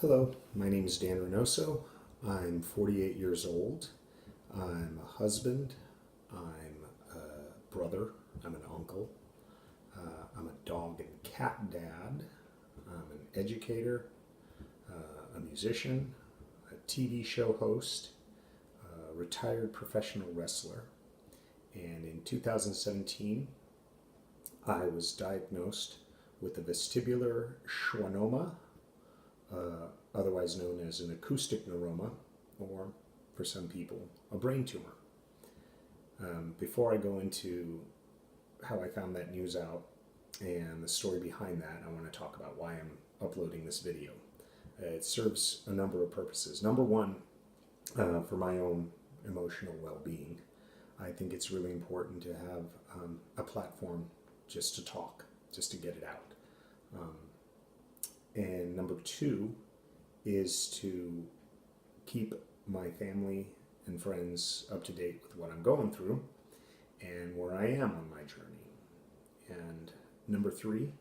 Hello, my name is Dan Reynoso. I'm 48 years old. I'm a husband. I'm a brother. I'm an uncle. I'm a dog and cat dad. I'm an educator, a musician, a TV show host, a retired professional wrestler. And in 2017, I was diagnosed with a vestibular schwannoma, otherwise known as an acoustic neuroma, or for some people, a brain tumor. Before I go into how I found that news out and the story behind that, I want to talk about why I'm uploading this video. It serves a number of purposes. Number one, for my own emotional well-being, I think it's really important to have a platform just to talk, just to get it out. And number two is to keep my family and friends up to date with what I'm going through and where I am on my journey. And number three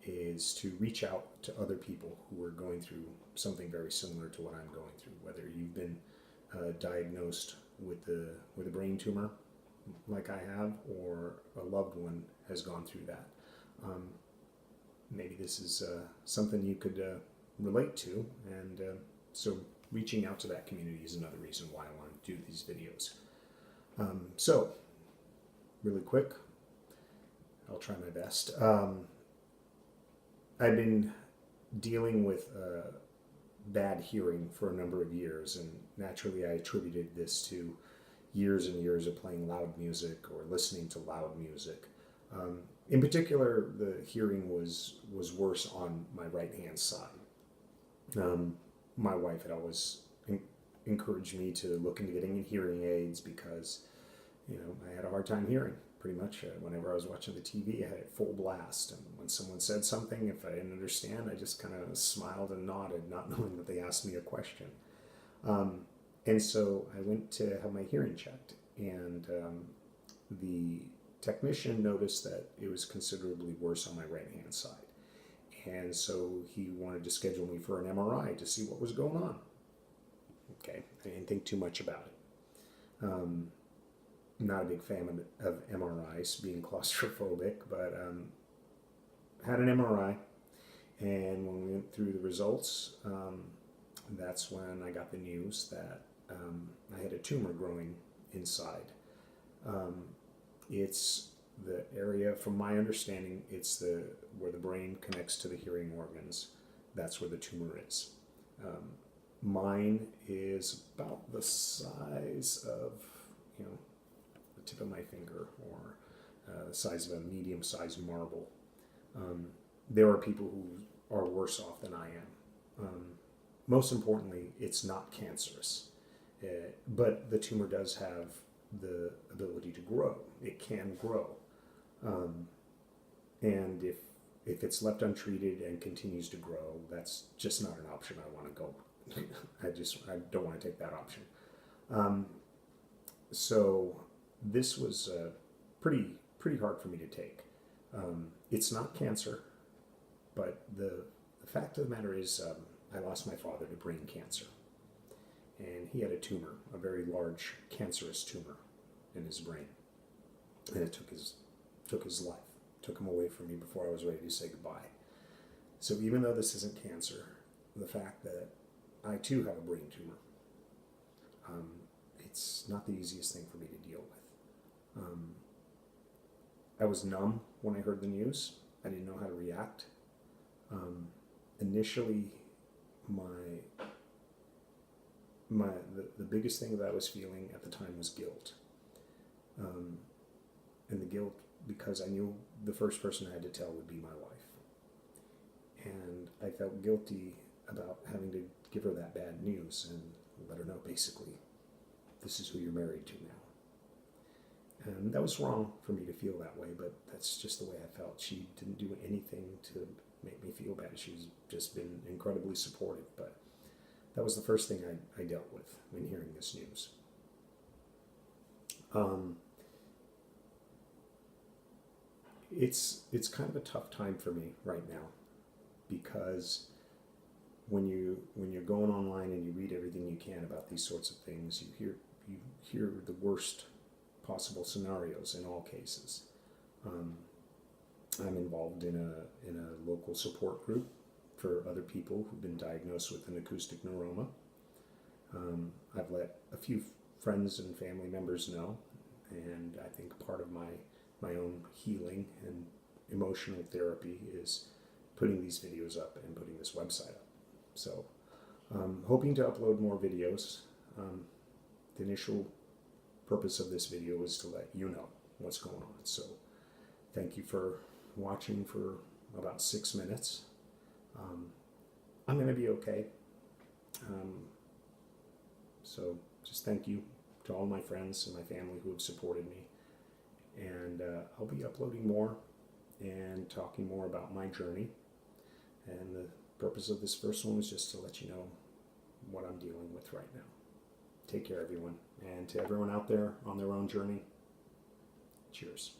is to reach out to other people who are going through something very similar to what I'm going through, whether you've been diagnosed with a brain tumor like I have, or a loved one has gone through that. Maybe this is something you could relate to, and so reaching out to that community is another reason why I want to do these videos. So, really quick, I'll try my best. I've been dealing with bad hearing for a number of years, and naturally I attributed this to years and years of playing loud music or listening to loud music. In particular, the hearing was worse on my right-hand side. My wife had always encouraged me to look into getting hearing aids because, I had a hard time hearing pretty much. Whenever I was watching the TV, I had it full blast. And when someone said something, if I didn't understand, I just kind of smiled and nodded, not knowing that they asked me a question. And so I went to have my hearing checked, and the technician noticed that it was considerably worse on my right-hand side. And so he wanted to schedule me for an MRI to see what was going on. Okay, I didn't think too much about it. Not a big fan of MRIs, being claustrophobic, but had an MRI, and when we went through the results, that's when I got the news that I had a tumor growing inside. It's the area, from my understanding, it's where the brain connects to the hearing organs. That's where the tumor is. Mine is about the size of, the tip of my finger, or the size of a medium-sized marble. There are people who are worse off than I am. Most importantly, it's not cancerous, but the tumor does have the ability to grow. It can grow. And if it's left untreated and continues to grow, that's just not an option I want to go. I don't want to take that option. So this was pretty hard for me to take. It's not cancer, but the fact of the matter is I lost my father to brain cancer. And he had a tumor, a very large cancerous tumor in his brain. And it took his life, took him away from me before I was ready to say goodbye. So even though this isn't cancer, the fact that I too have a brain tumor, it's not the easiest thing for me to deal with. I was numb when I heard the news. I didn't know how to react. Initially, the biggest thing that I was feeling at the time was guilt. And the guilt because I knew the first person I had to tell would be my wife. And I felt guilty about having to give her that bad news and let her know, basically, this is who you're married to now. And that was wrong for me to feel that way, but that's just the way I felt. She didn't do anything to make me feel bad. She's just been incredibly supportive, but that was the first thing I dealt with when hearing this news. It's kind of a tough time for me right now, because when you're going online and you read everything you can about these sorts of things, you hear the worst possible scenarios in all cases. I'm involved in a local support group for other people who've been diagnosed with an acoustic neuroma. I've let a few friends and family members know, and I think part of my own healing and emotional therapy is putting these videos up and putting this website up. So, hoping to upload more videos. The initial purpose of this video is to let you know what's going on. So, thank you for watching for about 6 minutes. I'm going to be okay. So, just thank you to all my friends and my family who have supported me. And I'll be uploading more and talking more about my journey. And the purpose of this first one was just to let you know what I'm dealing with right now. Take care, everyone. And to everyone out there on their own journey, cheers.